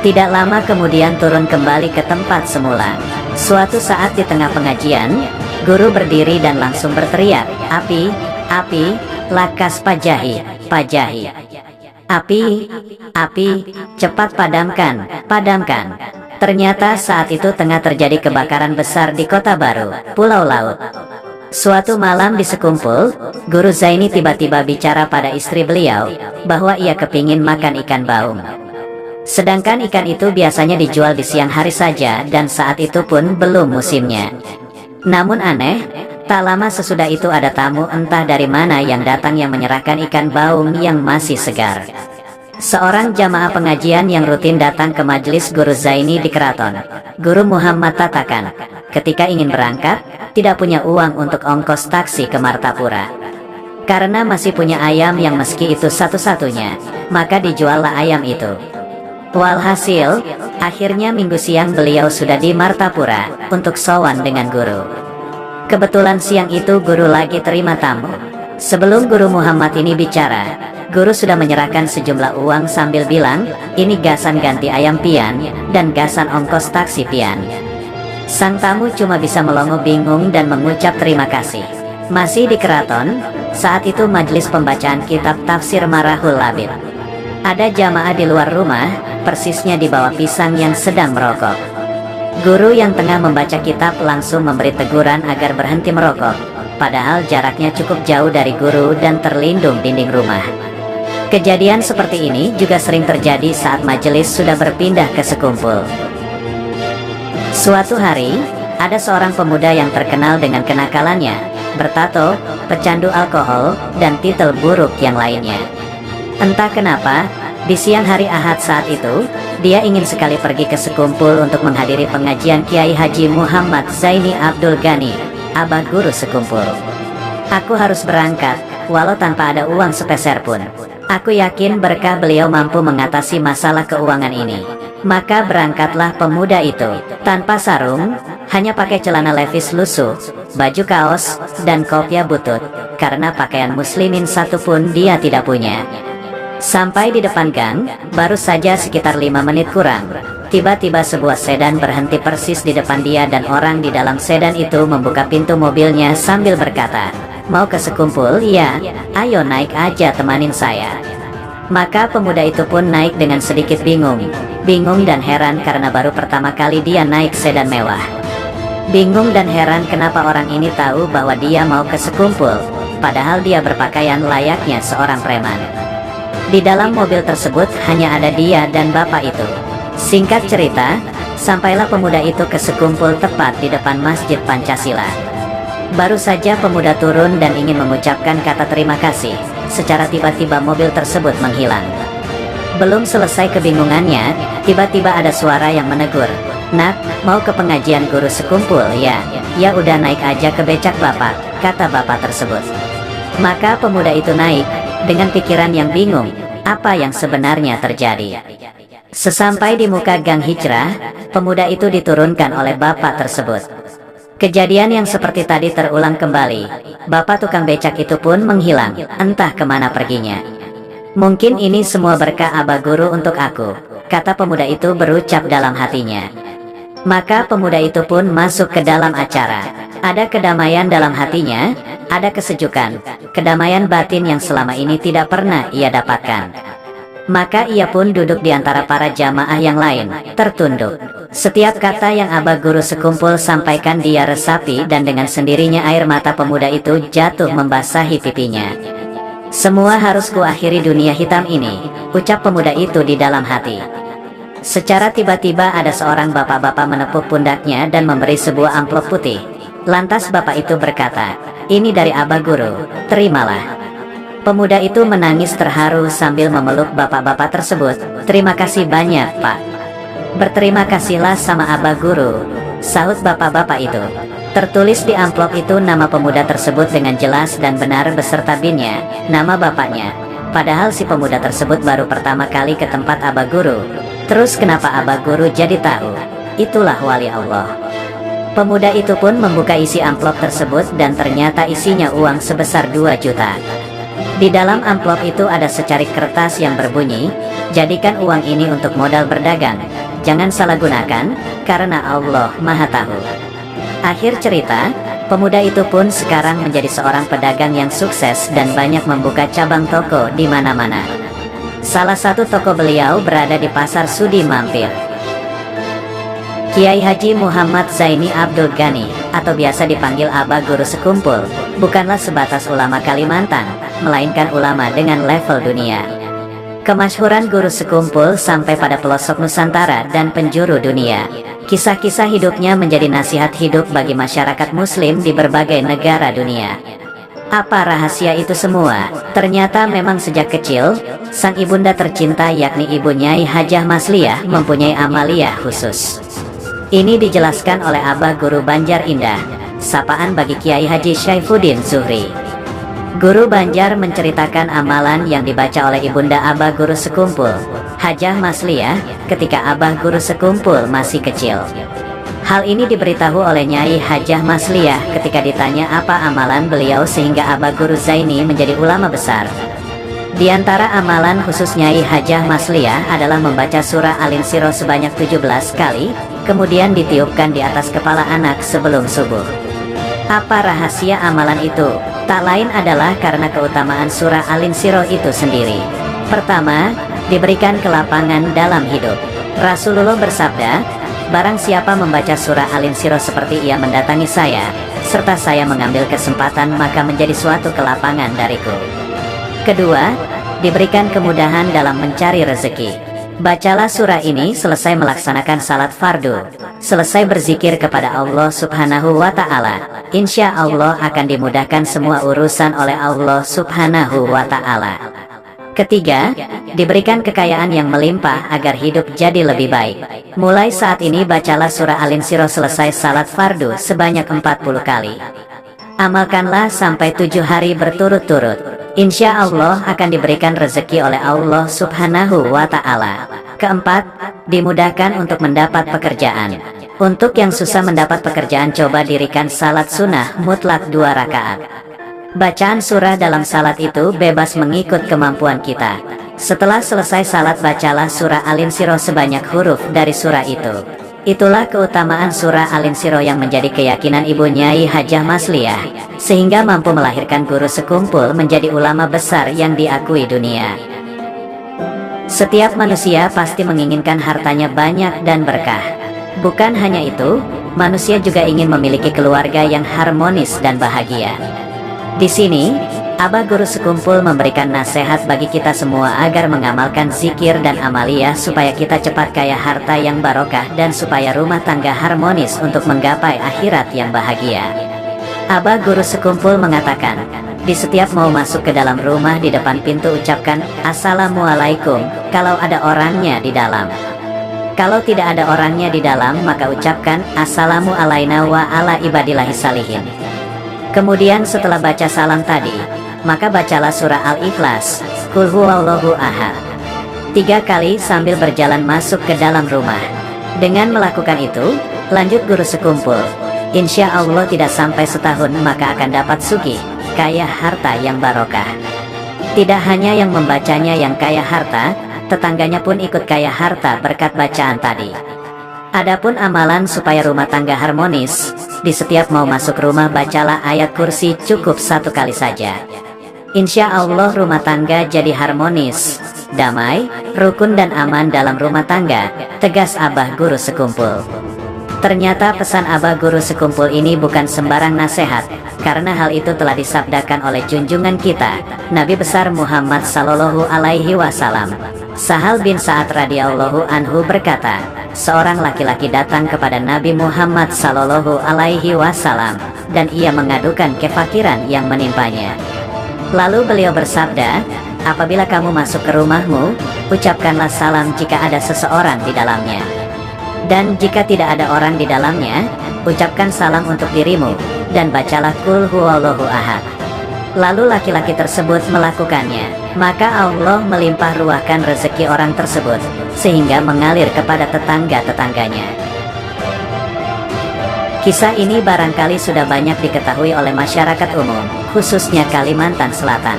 Tidak lama kemudian turun kembali ke tempat semula. Suatu saat di tengah pengajian, guru berdiri dan langsung berteriak, "Api, api, lakas pajahi, pajahi. Api, api, cepat padamkan, padamkan." Ternyata saat itu tengah terjadi kebakaran besar di Kota Baru, Pulau Laut. Suatu malam di sekumpul, Guru Zaini tiba-tiba bicara pada istri beliau, bahwa ia kepingin makan ikan baung. Sedangkan ikan itu biasanya dijual di siang hari saja dan saat itu pun belum musimnya. Namun aneh, tak lama sesudah itu ada tamu entah dari mana yang datang yang menyerahkan ikan baung yang masih segar. Seorang jamaah pengajian yang rutin datang ke majelis Guru Zaini di keraton, Guru Muhammad Tatakan, ketika ingin berangkat, tidak punya uang untuk ongkos taksi ke Martapura. Karena masih punya ayam yang meski itu satu-satunya, maka dijuallah ayam itu. Walhasil, akhirnya minggu siang beliau sudah di Martapura untuk sowan dengan guru. Kebetulan siang itu guru lagi terima tamu. Sebelum Guru Muhammad ini bicara, guru sudah menyerahkan sejumlah uang sambil bilang, "Ini gasan ganti ayam pian, dan gasan ongkos taksi pian." Sang tamu cuma bisa melongo bingung dan mengucap terima kasih. Masih di keraton, saat itu majelis pembacaan kitab tafsir Marahul Labib. Ada jamaah di luar rumah, persisnya di bawah pisang yang sedang merokok. Guru yang tengah membaca kitab langsung memberi teguran agar berhenti merokok, padahal jaraknya cukup jauh dari guru dan terlindung dinding rumah. Kejadian seperti ini juga sering terjadi saat majelis sudah berpindah ke sekumpul. Suatu hari, ada seorang pemuda yang terkenal dengan kenakalannya, bertato, pecandu alkohol, dan titel buruk yang lainnya. Entah kenapa, di siang hari Ahad saat itu, dia ingin sekali pergi ke sekumpul untuk menghadiri pengajian Kiai Haji Muhammad Zaini Abdul Ghani, abah guru sekumpul. "Aku harus berangkat, walau tanpa ada uang sepeser pun. Aku yakin berkah beliau mampu mengatasi masalah keuangan ini." Maka berangkatlah pemuda itu, tanpa sarung, hanya pakai celana levis lusuh, baju kaos, dan kopiah butut, karena pakaian muslimin satupun dia tidak punya. Sampai di depan gang, baru saja sekitar 5 menit kurang, tiba-tiba sebuah sedan berhenti persis di depan dia dan orang di dalam sedan itu membuka pintu mobilnya sambil berkata, "Mau ke sekumpul? Ya, ayo naik aja temanin saya." Maka pemuda itu pun naik dengan sedikit bingung dan heran karena baru pertama kali dia naik sedan mewah. Bingung dan heran kenapa orang ini tahu bahwa dia mau ke sekumpul, padahal dia berpakaian layaknya seorang preman. Di dalam mobil tersebut hanya ada dia dan bapak itu. Singkat cerita, sampailah pemuda itu ke sekumpul tepat di depan Masjid Pancasila. Baru saja pemuda turun dan ingin mengucapkan kata terima kasih, secara tiba-tiba mobil tersebut menghilang. Belum selesai kebingungannya, tiba-tiba ada suara yang menegur, "Nak, mau ke pengajian guru sekumpul ya? Ya udah naik aja ke becak bapak," kata bapak tersebut. Maka pemuda itu naik, dengan pikiran yang bingung, apa yang sebenarnya terjadi. Sesampai di muka gang Hijrah, pemuda itu diturunkan oleh bapak tersebut. Kejadian yang seperti tadi terulang kembali. Bapak tukang becak itu pun menghilang, entah kemana perginya. "Mungkin ini semua berkah Abah Guru untuk aku," kata pemuda itu berucap dalam hatinya. Maka pemuda itu pun masuk ke dalam acara. Ada kedamaian dalam hatinya, ada kesejukan, kedamaian batin yang selama ini tidak pernah ia dapatkan. Maka ia pun duduk di antara para jamaah yang lain, tertunduk. Setiap kata yang Abah Guru sekumpul sampaikan dia resapi dan dengan sendirinya air mata pemuda itu jatuh membasahi pipinya. "Semua harus kuakhiri dunia hitam ini," ucap pemuda itu di dalam hati. Secara tiba-tiba ada seorang bapak-bapak menepuk pundaknya dan memberi sebuah amplop putih. Lantas bapak itu berkata, "Ini dari Abah Guru, terimalah." Pemuda itu menangis terharu sambil memeluk bapak-bapak tersebut. "Terima kasih banyak, Pak." "Berterima kasihlah sama Abah Guru," sahut bapak-bapak itu. Tertulis di amplop itu nama pemuda tersebut dengan jelas dan benar beserta binnya, nama bapaknya. Padahal si pemuda tersebut baru pertama kali ke tempat Abah Guru. Terus kenapa Abah Guru jadi tahu? Itulah wali Allah. Pemuda itu pun membuka isi amplop tersebut dan ternyata isinya uang sebesar 2 juta. Di dalam amplop itu ada secarik kertas yang berbunyi, "Jadikan uang ini untuk modal berdagang. Jangan salah gunakan, karena Allah Maha Tahu." Akhir cerita, pemuda itu pun sekarang menjadi seorang pedagang yang sukses dan banyak membuka cabang toko di mana-mana. Salah satu toko beliau berada di Pasar Sudi Mampir. Kiai Haji Muhammad Zaini Abdul Ghani, atau biasa dipanggil Abah Guru Sekumpul, bukanlah sebatas ulama Kalimantan, melainkan ulama dengan level dunia. Kemasyhuran Guru Sekumpul sampai pada pelosok Nusantara dan penjuru dunia. Kisah-kisah hidupnya menjadi nasihat hidup bagi masyarakat muslim di berbagai negara dunia. Apa rahasia itu semua? Ternyata memang sejak kecil, sang ibunda tercinta yakni Ibu Nyai Hajah Masliyah mempunyai amaliyah khusus. Ini dijelaskan oleh Abah Guru Banjar Indah, sapaan bagi Kiai Haji Syaifuddin Zuhri. Guru Banjar menceritakan amalan yang dibaca oleh ibunda Abah Guru Sekumpul, Hajah Masliyah, ketika Abah Guru Sekumpul masih kecil. Hal ini diberitahu oleh Nyai Hajah Masliyah ketika ditanya apa amalan beliau sehingga Abah Guru Zaini menjadi ulama besar. Di antara amalan khusus Nyai Hajah Masliyah adalah membaca surah Al-Insyirah sebanyak 17 kali, kemudian ditiupkan di atas kepala anak sebelum subuh. Apa rahasia amalan itu? Tak lain adalah karena keutamaan surah Al-Insyirah itu sendiri. Pertama, diberikan kelapangan dalam hidup. Rasulullah bersabda, "Barang siapa membaca surah Al-Insyirah seperti ia mendatangi saya, serta saya mengambil kesempatan, maka menjadi suatu kelapangan dariku." Kedua, diberikan kemudahan dalam mencari rezeki. Bacalah surah ini selesai melaksanakan salat fardu, selesai berzikir kepada Allah Subhanahu wa Ta'ala. Insya Allah akan dimudahkan semua urusan oleh Allah Subhanahu wa Ta'ala. Ketiga, diberikan kekayaan yang melimpah agar hidup jadi lebih baik. Mulai saat ini bacalah surah Al-Insyirah selesai salat fardu sebanyak 40 kali. Amalkanlah sampai 7 hari berturut-turut. Insya Allah akan diberikan rezeki oleh Allah Subhanahu wa Ta'ala. Keempat, dimudahkan untuk mendapat pekerjaan. Untuk yang susah mendapat pekerjaan, coba dirikan salat sunnah mutlak 2 rakaat. Bacaan surah dalam salat itu bebas mengikut kemampuan kita. Setelah selesai salat, bacalah surah Al-Insyirah sebanyak huruf dari surah itu. Itulah keutamaan surah Al-Insyirah yang menjadi keyakinan Ibu Nyai Hajah Masliyah, sehingga mampu melahirkan guru sekumpul menjadi ulama besar yang diakui dunia. Setiap manusia pasti menginginkan hartanya banyak dan berkah. Bukan hanya itu, manusia juga ingin memiliki keluarga yang harmonis dan bahagia. Di sini, Abah Guru Sekumpul memberikan nasihat bagi kita semua agar mengamalkan zikir dan amaliyah supaya kita cepat kaya harta yang barokah dan supaya rumah tangga harmonis untuk menggapai akhirat yang bahagia. Abah Guru Sekumpul mengatakan, di setiap mau masuk ke dalam rumah, di depan pintu ucapkan Assalamualaikum kalau ada orangnya di dalam. Kalau tidak ada orangnya di dalam, maka ucapkan Assalamu alaina wa ala ibadillahi salihin. Kemudian setelah baca salam tadi, maka bacalah surah Al-Ikhlas, Qul huwallahu ahad 3 kali sambil berjalan masuk ke dalam rumah. Dengan melakukan itu, lanjut Guru Sekumpul, insya Allah tidak sampai setahun maka akan dapat sugih, kaya harta yang barokah. Tidak hanya yang membacanya yang kaya harta, tetangganya pun ikut kaya harta berkat bacaan tadi. Adapun amalan supaya rumah tangga harmonis, di setiap mau masuk rumah bacalah ayat kursi cukup 1 kali saja. Insya Allah rumah tangga jadi harmonis, damai, rukun dan aman dalam rumah tangga, tegas Abah Guru Sekumpul. Ternyata pesan Abah Guru Sekumpul ini bukan sembarang nasihat, karena hal itu telah disabdakan oleh junjungan kita, Nabi besar Muhammad Sallallahu Alaihi Wasallam. Sahal bin Sa'ad radhiyallahu anhu berkata, seorang laki-laki datang kepada Nabi Muhammad Sallallahu Alaihi Wasallam, dan ia mengadukan kefakiran yang menimpanya. Lalu beliau bersabda, apabila kamu masuk ke rumahmu, ucapkanlah salam jika ada seseorang di dalamnya. Dan jika tidak ada orang di dalamnya, ucapkan salam untuk dirimu, dan bacalah Qul huwallahu ahad. Lalu laki-laki tersebut melakukannya, maka Allah melimpah ruahkan rezeki orang tersebut, sehingga mengalir kepada tetangga-tetangganya. Kisah ini barangkali sudah banyak diketahui oleh masyarakat umum, khususnya Kalimantan Selatan.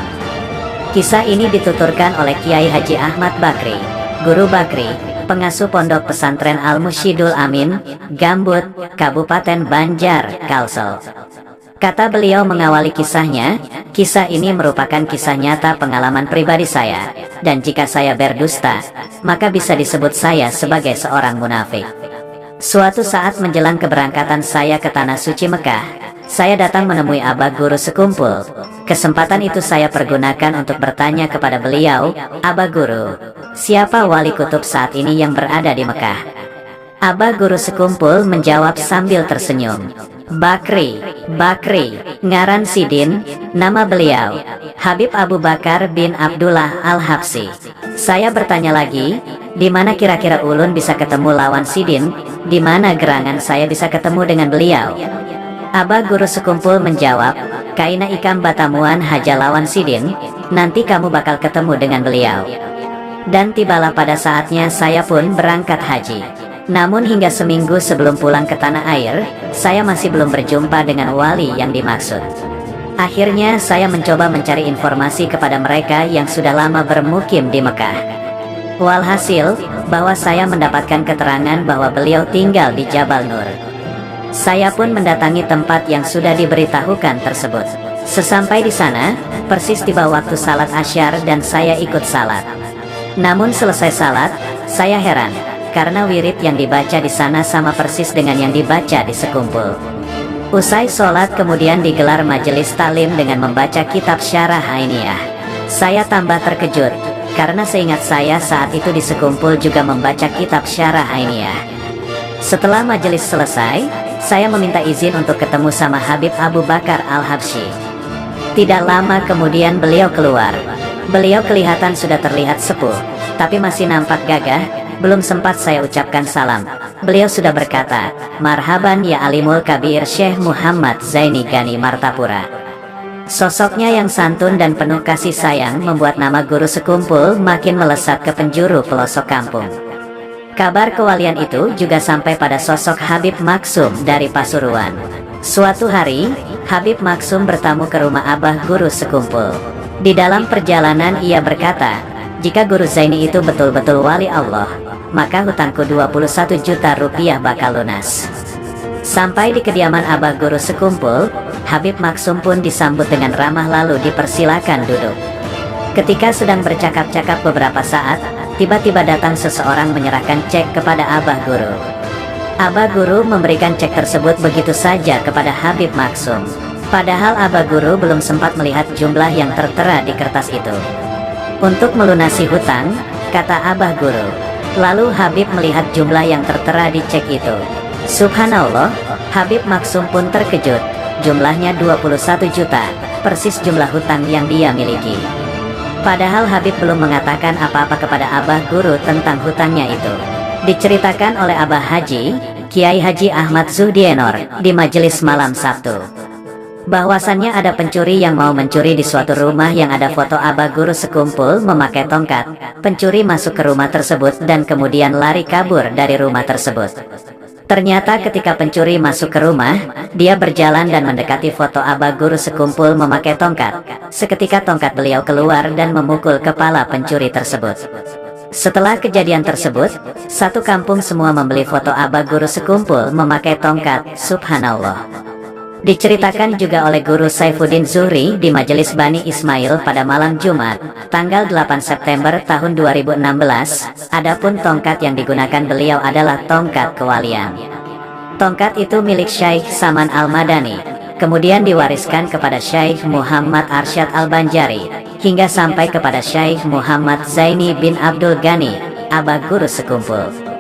Kisah ini dituturkan oleh Kiai Haji Ahmad Bakri, Guru Bakri, pengasuh Pondok Pesantren Al-Musyidul Amin, Gambut, Kabupaten Banjar, Kalsel. Kata beliau mengawali kisahnya, kisah ini merupakan kisah nyata pengalaman pribadi saya, dan jika saya berdusta, maka bisa disebut saya sebagai seorang munafik. Suatu saat menjelang keberangkatan saya ke Tanah Suci Mekah, saya datang menemui Abah Guru Sekumpul. Kesempatan itu saya pergunakan untuk bertanya kepada beliau, Abah Guru, siapa wali kutub saat ini yang berada di Mekah? Abah Guru Sekumpul menjawab sambil tersenyum, Bakri, ngaran Sidin, nama beliau, Habib Abu Bakar bin Abdullah Al-Habsyi. Saya bertanya lagi, di mana kira-kira ulun bisa ketemu lawan Sidin, di mana gerangan saya bisa ketemu dengan beliau? Abah Guru Sekumpul menjawab, kaina ikam batamuan haja lawan Sidin, nanti kamu bakal ketemu dengan beliau. Dan tibalah pada saatnya saya pun berangkat haji. Namun hingga seminggu sebelum pulang ke tanah air, saya masih belum berjumpa dengan wali yang dimaksud. Akhirnya saya mencoba mencari informasi kepada mereka yang sudah lama bermukim di Mekah. Walhasil, bahwa saya mendapatkan keterangan bahwa beliau tinggal di Jabal Nur. Saya pun mendatangi tempat yang sudah diberitahukan tersebut. Sesampai di sana, persis tiba waktu salat asyar dan saya ikut salat. Namun selesai salat, saya heran, karena wirid yang dibaca di sana sama persis dengan yang dibaca di Sekumpul. Usai sholat kemudian digelar majelis talim dengan membaca kitab Syarah Ainiyah. Saya tambah terkejut, karena seingat saya saat itu di Sekumpul juga membaca kitab Syarah Ainiyah. Setelah majelis selesai, saya meminta izin untuk ketemu sama Habib Abu Bakar Al-Habsyi. Tidak lama kemudian beliau keluar. Beliau kelihatan sudah terlihat sepuh, tapi masih nampak gagah. Belum sempat saya ucapkan salam, beliau sudah berkata, marhaban ya alimul kabir Syekh Muhammad Zaini Gani Martapura. Sosoknya yang santun dan penuh kasih sayang membuat nama Guru Sekumpul makin melesat ke penjuru pelosok kampung. Kabar kewalian itu juga sampai pada sosok Habib Maksum dari Pasuruan. Suatu hari, Habib Maksum bertamu ke rumah Abah Guru Sekumpul. Di dalam perjalanan ia berkata, "Jika Guru Zaini itu betul-betul wali Allah, maka hutangku 21 juta rupiah bakal lunas." Sampai di kediaman Abah Guru Sekumpul, Habib Maksum pun disambut dengan ramah lalu dipersilakan duduk. Ketika sedang bercakap-cakap beberapa saat, tiba-tiba datang seseorang menyerahkan cek kepada Abah Guru. Abah Guru memberikan cek tersebut begitu saja kepada Habib Maksum. Padahal Abah Guru belum sempat melihat jumlah yang tertera di kertas itu. "Untuk melunasi hutang," kata Abah Guru. Lalu Habib melihat jumlah yang tertera di cek itu. Subhanallah, Habib Maksum pun terkejut. Jumlahnya 21 juta, persis jumlah hutang yang dia miliki. Padahal Habib belum mengatakan apa-apa kepada Abah Guru tentang hutangnya itu. Diceritakan oleh Abah Haji, Kiai Haji Ahmad Zuhdienor, di majelis malam Sabtu, bahwasannya ada pencuri yang mau mencuri di suatu rumah yang ada foto Abah Guru Sekumpul memakai tongkat. Pencuri masuk ke rumah tersebut dan kemudian lari kabur dari rumah tersebut. Ternyata ketika pencuri masuk ke rumah, dia berjalan dan mendekati foto Abah Guru Sekumpul memakai tongkat. Seketika tongkat beliau keluar dan memukul kepala pencuri tersebut. Setelah kejadian tersebut, satu kampung semua membeli foto Abah Guru Sekumpul memakai tongkat. Subhanallah. Diceritakan juga oleh Guru Saifuddin Zuhri di Majelis Bani Ismail pada malam Jumat, tanggal 8 September tahun 2016, adapun tongkat yang digunakan beliau adalah tongkat kewalian. Tongkat itu milik Syekh Saman Al-Madani, kemudian diwariskan kepada Syekh Muhammad Arsyad Al-Banjari, hingga sampai kepada Syekh Muhammad Zaini bin Abdul Ghani, Abah Guru Sekumpul.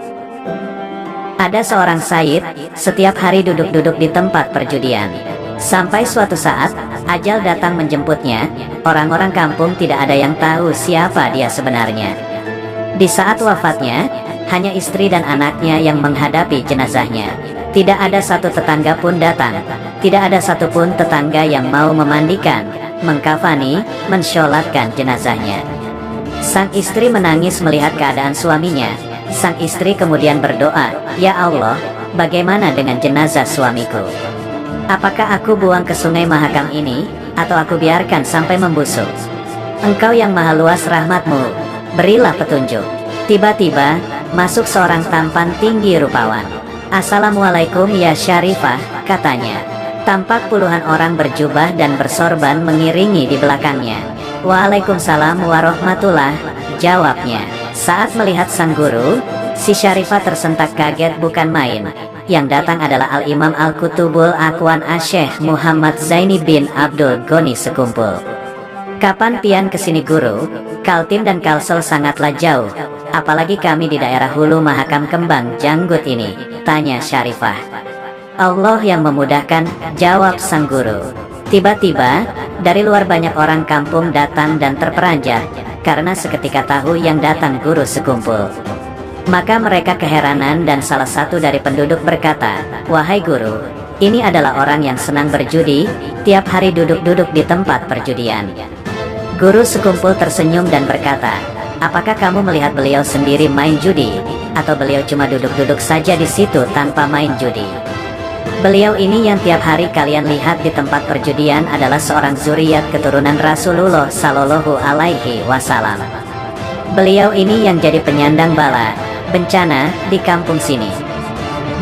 Ada seorang sayyid, setiap hari duduk-duduk di tempat perjudian. Sampai suatu saat, ajal datang menjemputnya. Orang-orang kampung tidak ada yang tahu siapa dia sebenarnya. Di saat wafatnya, hanya istri dan anaknya yang menghadapi jenazahnya. Tidak ada satu tetangga pun datang. Tidak ada satupun tetangga yang mau memandikan, mengkafani, mensholatkan jenazahnya. Sang istri menangis melihat keadaan suaminya. Sang istri kemudian berdoa, "Ya Allah, bagaimana dengan jenazah suamiku? Apakah aku buang ke sungai Mahakam ini, atau aku biarkan sampai membusuk? Engkau yang maha luas rahmatmu, berilah petunjuk." Tiba-tiba, masuk seorang tampan tinggi rupawan. "Assalamualaikum ya Syarifah," katanya. Tampak puluhan orang berjubah dan bersorban mengiringi di belakangnya. "Waalaikumsalam warahmatullah," jawabnya. Saat melihat sang guru, si Syarifah tersentak kaget bukan main. Yang datang adalah Al-Imam Al-Kutubul Akwan Asyekh Muhammad Zaini bin Abdul Ghani Sekumpul. "Kapan pian kesini guru? Kaltim dan Kalsel sangatlah jauh. Apalagi kami di daerah Hulu Mahakam Kembang Janggut ini," tanya Syarifah. "Allah yang memudahkan," jawab sang guru. Tiba-tiba, dari luar banyak orang kampung datang dan terperanjat, karena seketika tahu yang datang Guru Sekumpul. Maka mereka keheranan dan salah satu dari penduduk berkata, "Wahai guru, ini adalah orang yang senang berjudi, tiap hari duduk-duduk di tempat perjudian." Guru Sekumpul tersenyum dan berkata, "Apakah kamu melihat beliau sendiri main judi, atau beliau cuma duduk-duduk saja di situ tanpa main judi?" "Beliau ini yang tiap hari kalian lihat di tempat perjudian adalah seorang zuriat keturunan Rasulullah Sallallahu Alaihi Wasallam. Beliau ini yang jadi penyandang bala, bencana, di kampung sini.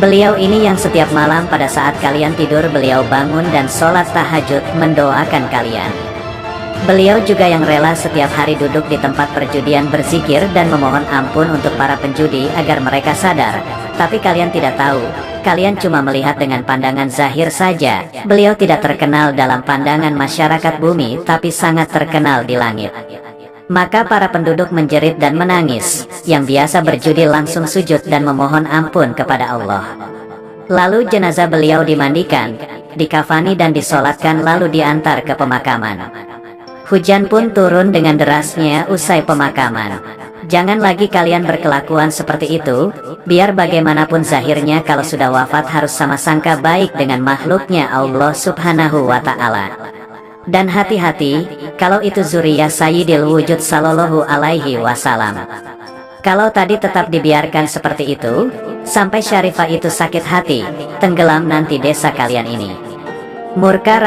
Beliau ini yang setiap malam pada saat kalian tidur beliau bangun dan sholat tahajud mendoakan kalian. Beliau juga yang rela setiap hari duduk di tempat perjudian berzikir dan memohon ampun untuk para penjudi agar mereka sadar. Tapi kalian tidak tahu, kalian cuma melihat dengan pandangan zahir saja. Beliau tidak terkenal dalam pandangan masyarakat bumi, tapi sangat terkenal di langit." Maka para penduduk menjerit dan menangis. Yang biasa berjudi langsung sujud dan memohon ampun kepada Allah. Lalu jenazah beliau dimandikan, dikafani dan disolatkan lalu diantar ke pemakaman. Hujan pun turun dengan derasnya usai pemakaman. Jangan lagi kalian berkelakuan seperti itu, biar bagaimanapun zahirnya kalau sudah wafat harus sama sangka baik dengan makhluknya Allah Subhanahu wa Ta'ala. Dan hati-hati, kalau itu zuriyah Sayyidil Wujud Sallallahu Alaihi Wasallam. Kalau tadi tetap dibiarkan seperti itu, sampai Syarifah itu sakit hati, tenggelam nanti desa kalian ini. Murka